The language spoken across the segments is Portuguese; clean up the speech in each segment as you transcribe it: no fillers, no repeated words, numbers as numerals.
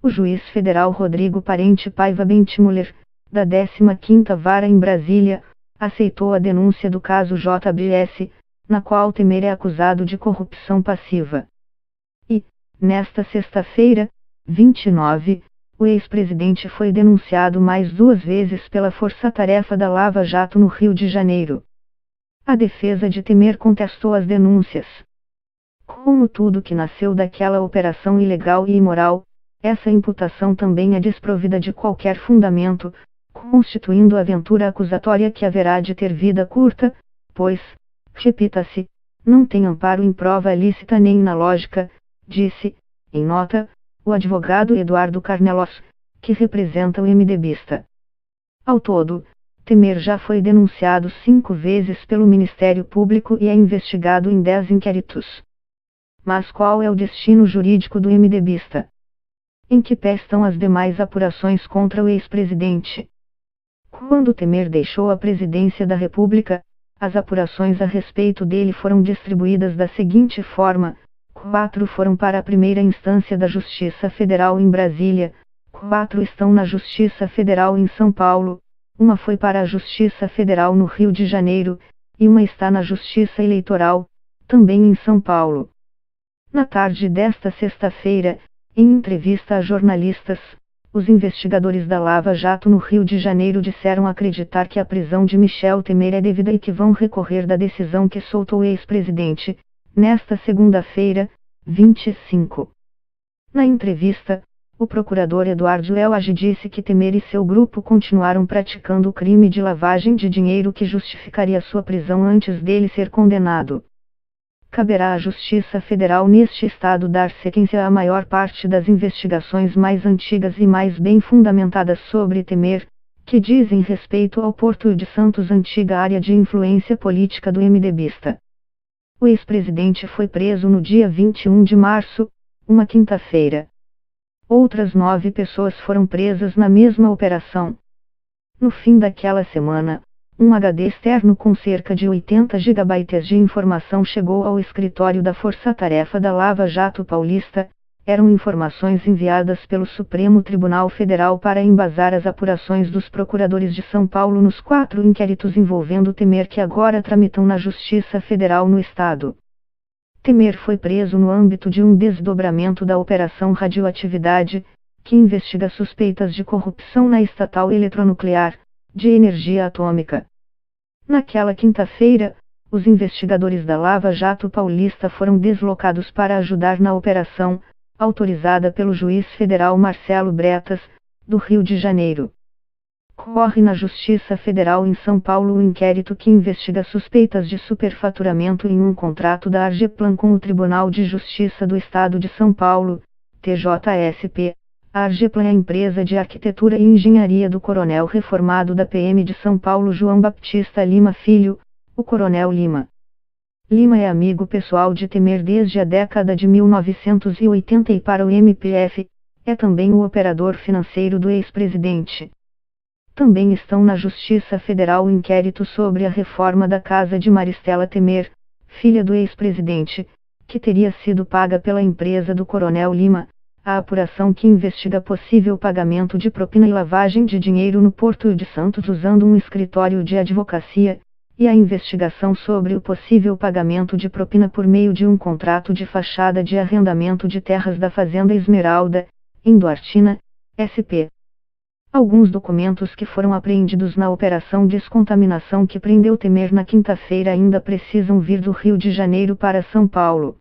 O juiz federal Rodrigo Parente Paiva Bentimüller, da 15ª Vara em Brasília, aceitou a denúncia do caso JBS, na qual Temer é acusado de corrupção passiva. E, nesta sexta-feira, 29, o ex-presidente foi denunciado mais 2 vezes pela Força-Tarefa da Lava Jato no Rio de Janeiro. A defesa de Temer contestou as denúncias. Como tudo que nasceu daquela operação ilegal e imoral, essa imputação também é desprovida de qualquer fundamento, constituindo aventura acusatória que haverá de ter vida curta, pois, repita-se, não tem amparo em prova lícita nem na lógica, disse, em nota, o advogado Eduardo Carnelos, que representa o MDBista. Ao todo, Temer já foi denunciado 5 vezes pelo Ministério Público e é investigado em 10 inquéritos. Mas qual é o destino jurídico do MDBista? Em que pé estão as demais apurações contra o ex-presidente? Quando Temer deixou a presidência da República, as apurações a respeito dele foram distribuídas da seguinte forma: 4 foram para a primeira instância da Justiça Federal em Brasília, 4 estão na Justiça Federal em São Paulo, 1 foi para a Justiça Federal no Rio de Janeiro, e 1 está na Justiça Eleitoral, também em São Paulo. Na tarde desta sexta-feira, em entrevista a jornalistas, os investigadores da Lava Jato no Rio de Janeiro disseram acreditar que a prisão de Michel Temer é devida e que vão recorrer da decisão que soltou o ex-presidente, nesta segunda-feira, 25. Na entrevista, o procurador Eduardo Elage disse que Temer e seu grupo continuaram praticando o crime de lavagem de dinheiro que justificaria sua prisão antes dele ser condenado. Caberá à Justiça Federal neste estado dar sequência à maior parte das investigações mais antigas e mais bem fundamentadas sobre Temer, que dizem respeito ao Porto de Santos, antiga área de influência política do MDBista. O ex-presidente foi preso no dia 21 de março, uma quinta-feira. Outras 9 pessoas foram presas na mesma operação. No fim daquela semana, um HD externo com cerca de 80 GB de informação chegou ao escritório da Força-Tarefa da Lava Jato Paulista. Eram informações enviadas pelo Supremo Tribunal Federal para embasar as apurações dos procuradores de São Paulo nos 4 inquéritos envolvendo Temer que agora tramitam na Justiça Federal no estado. Temer foi preso no âmbito de um desdobramento da Operação Radioatividade, que investiga suspeitas de corrupção na estatal eletronuclear, de energia atômica. Naquela quinta-feira, os investigadores da Lava Jato Paulista foram deslocados para ajudar na operação, autorizada pelo juiz federal Marcelo Bretas, do Rio de Janeiro. Corre na Justiça Federal em São Paulo o inquérito que investiga suspeitas de superfaturamento em um contrato da Argeplan com o Tribunal de Justiça do Estado de São Paulo, TJSP. A Argeplan é a empresa de arquitetura e engenharia do coronel reformado da PM de São Paulo João Baptista Lima Filho, o Coronel Lima. Lima é amigo pessoal de Temer desde a década de 1980 e para o MPF, é também o operador financeiro do ex-presidente. Também estão na Justiça Federal o inquérito sobre a reforma da casa de Maristela Temer, filha do ex-presidente, que teria sido paga pela empresa do Coronel Lima, a apuração que investiga possível pagamento de propina e lavagem de dinheiro no Porto de Santos usando um escritório de advocacia, e a investigação sobre o possível pagamento de propina por meio de um contrato de fachada de arrendamento de terras da Fazenda Esmeralda, em Duartina, SP. Alguns documentos que foram apreendidos na Operação Descontaminação que prendeu Temer na quinta-feira ainda precisam vir do Rio de Janeiro para São Paulo.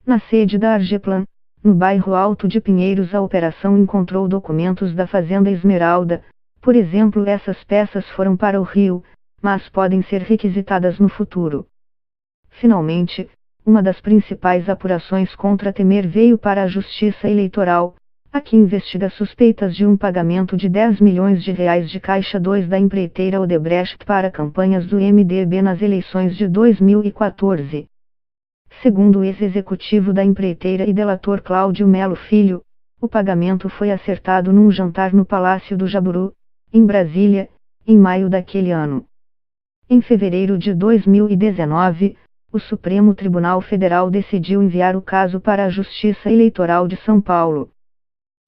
Na sede da Argeplan, no bairro Alto de Pinheiros, a operação encontrou documentos da Fazenda Esmeralda. Por exemplo, essas peças foram para o Rio, mas podem ser requisitadas no futuro. Finalmente, uma das principais apurações contra Temer veio para a Justiça Eleitoral, a que investiga suspeitas de um pagamento de R$10 milhões de Caixa 2 da empreiteira Odebrecht para campanhas do MDB nas eleições de 2014. Segundo o ex-executivo da empreiteira e delator Cláudio Melo Filho, o pagamento foi acertado num jantar no Palácio do Jaburu, em Brasília, em maio daquele ano. Em fevereiro de 2019, o Supremo Tribunal Federal decidiu enviar o caso para a Justiça Eleitoral de São Paulo.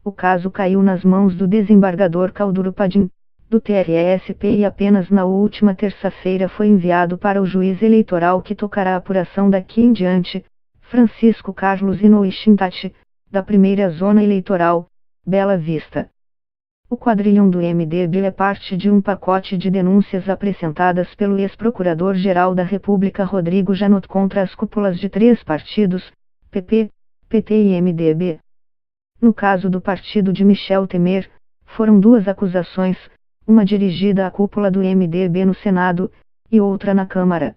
O caso caiu nas mãos do desembargador Calduro Padim, do TRE-SP, e apenas na última terça-feira foi enviado para o juiz eleitoral que tocará a apuração daqui em diante, Francisco Carlos Inoue-Shintati, da primeira zona eleitoral, Bela Vista. O quadrilhão do MDB é parte de um pacote de denúncias apresentadas pelo ex-procurador-geral da República Rodrigo Janot contra as cúpulas de 3 partidos, PP, PT e MDB. No caso do partido de Michel Temer, foram 2 acusações, uma dirigida à cúpula do MDB no Senado, e outra na Câmara.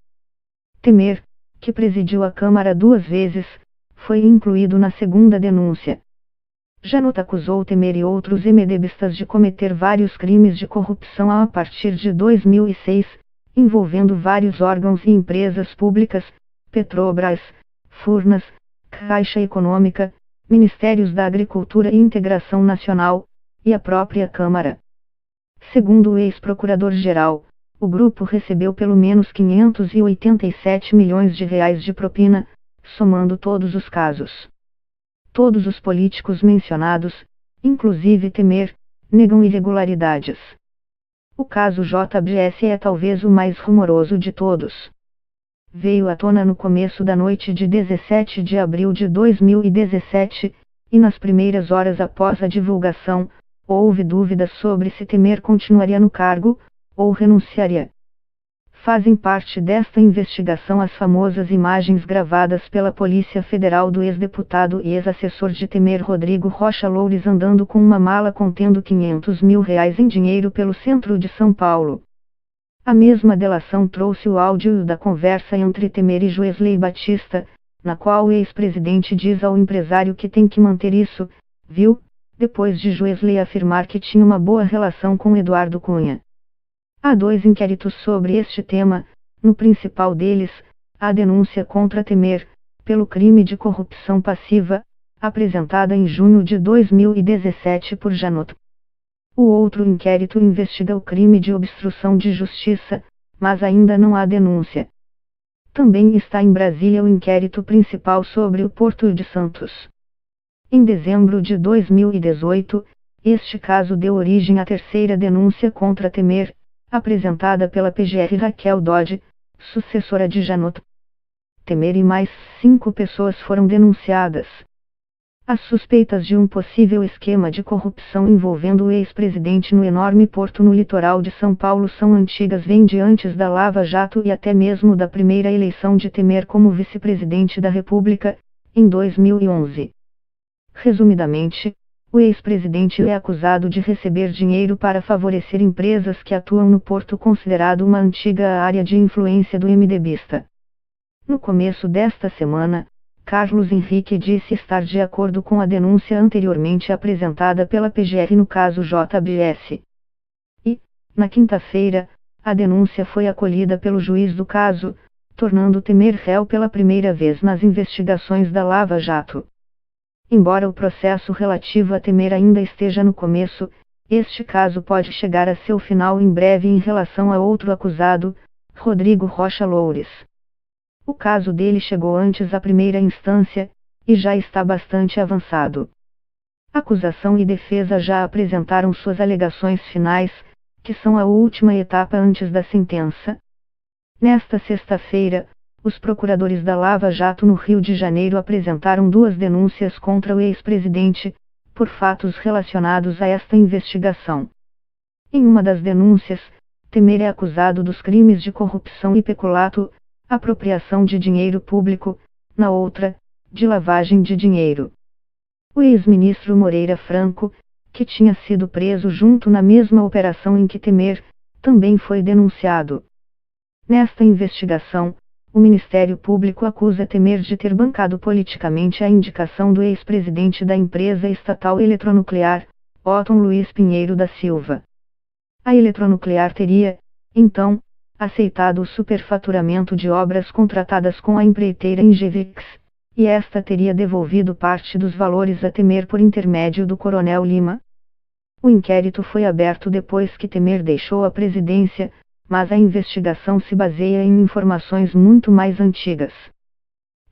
Temer, que presidiu a Câmara 2 vezes, foi incluído na segunda denúncia. Janot acusou Temer e outros MDBistas de cometer vários crimes de corrupção a partir de 2006, envolvendo vários órgãos e empresas públicas, Petrobras, Furnas, Caixa Econômica, Ministérios da Agricultura e Integração Nacional, e a própria Câmara. Segundo o ex-procurador-geral, o grupo recebeu pelo menos 587 milhões de reais de propina, somando todos os casos. Todos os políticos mencionados, inclusive Temer, negam irregularidades. O caso JBS é talvez o mais rumoroso de todos. Veio à tona no começo da noite de 17 de abril de 2017, e nas primeiras horas após a divulgação, houve dúvidas sobre se Temer continuaria no cargo, ou renunciaria. Fazem parte desta investigação as famosas imagens gravadas pela Polícia Federal do ex-deputado e ex-assessor de Temer Rodrigo Rocha Loures andando com uma mala contendo 500 mil reais em dinheiro pelo centro de São Paulo. A mesma delação trouxe o áudio da conversa entre Temer e Joesley Batista, na qual o ex-presidente diz ao empresário que tem que manter isso, viu, depois de Joesley afirmar que tinha uma boa relação com Eduardo Cunha. Há 2 inquéritos sobre este tema, no principal deles, a denúncia contra Temer, pelo crime de corrupção passiva, apresentada em junho de 2017 por Janot. O outro inquérito investiga o crime de obstrução de justiça, mas ainda não há denúncia. Também está em Brasília o inquérito principal sobre o Porto de Santos. Em dezembro de 2018, este caso deu origem à terceira denúncia contra Temer, apresentada pela PGR Raquel Dodge, sucessora de Janot. Temer e mais 5 pessoas foram denunciadas. As suspeitas de um possível esquema de corrupção envolvendo o ex-presidente no enorme porto no litoral de São Paulo são antigas, vêm de antes da Lava Jato e até mesmo da primeira eleição de Temer como vice-presidente da República, em 2011. Resumidamente, o ex-presidente é acusado de receber dinheiro para favorecer empresas que atuam no porto, considerado uma antiga área de influência do MDBista. No começo desta semana, Carlos Henrique disse estar de acordo com a denúncia anteriormente apresentada pela PGR no caso JBS. E, na quinta-feira, a denúncia foi acolhida pelo juiz do caso, tornando Temer réu pela primeira vez nas investigações da Lava Jato. Embora o processo relativo a Temer ainda esteja no começo, este caso pode chegar a seu final em breve em relação a outro acusado, Rodrigo Rocha Loures. O caso dele chegou antes à primeira instância, e já está bastante avançado. Acusação e defesa já apresentaram suas alegações finais, que são a última etapa antes da sentença. Nesta sexta-feira, os procuradores da Lava Jato no Rio de Janeiro apresentaram 2 denúncias contra o ex-presidente, por fatos relacionados a esta investigação. Em uma das denúncias, Temer é acusado dos crimes de corrupção e peculato, apropriação de dinheiro público, na outra, de lavagem de dinheiro. O ex-ministro Moreira Franco, que tinha sido preso junto na mesma operação em que Temer, também foi denunciado. Nesta investigação, o Ministério Público acusa Temer de ter bancado politicamente a indicação do ex-presidente da empresa estatal Eletronuclear, Otton Luiz Pinheiro da Silva. A Eletronuclear teria, então, aceitado o superfaturamento de obras contratadas com a empreiteira Engevix, e esta teria devolvido parte dos valores a Temer por intermédio do Coronel Lima. O inquérito foi aberto depois que Temer deixou a presidência, mas a investigação se baseia em informações muito mais antigas.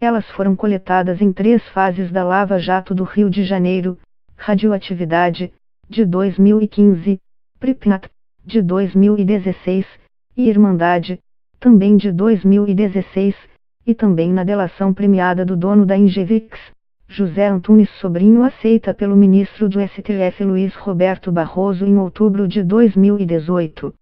Elas foram coletadas em 3 fases da Lava Jato do Rio de Janeiro, Radioatividade, de 2015, Pripyat, de 2016, e Irmandade, também de 2016, e também na delação premiada do dono da Ingevix, José Antunes Sobrinho, aceita pelo ministro do STF Luiz Roberto Barroso em outubro de 2018.